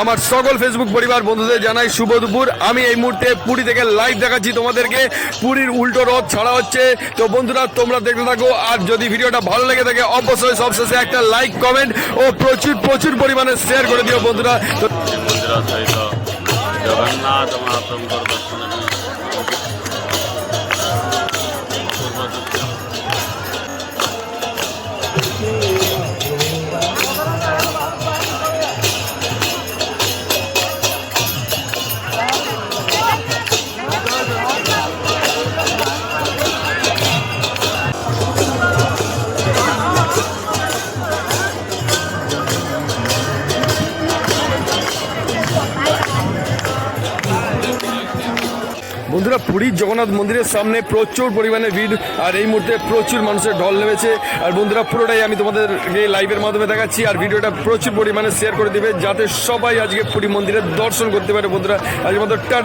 আমার সকল ফেসবুক পরিবার বন্ধুদের জানাই শুভ দুপুর। আমি এই মুহূর্তে পুরী থেকে লাইভ দেখাচ্ছি তোমাদেরকে। পুরীর উল্টো রথ ছাড়া হচ্ছে। তো বন্ধুরা তোমরা দেখতে থাকো, আর যদি ভিডিওটা ভালো লেগে থাকে অবশ্যই সবশেষে একটা লাইক কমেন্ট ও প্রচুর প্রচুর পরিমাণে শেয়ার করে দিও বন্ধুরা। তো মন্দির সহিত জগন্নাথ মহাপ্রভুଙ୍କର ଦର୍ଶନ বন্ধুরা পুরীর জগন্নাথ মন্দিরের সামনে প্রচুর পরিমাণে ভিড়, আর এই মুহূর্তে প্রচুর মানুষের ঢল নেমেছে। আর বন্ধুরা পুরোটাই আমি তোমাদেরকে লাইভের মাধ্যমে দেখাচ্ছি, আর ভিডিওটা প্রচুর পরিমাণে শেয়ার করে দিবে যাতে সবাই আজকে পুরী মন্দিরের দর্শন করতে পারে। বন্ধুরা আজকের মতো টাটা।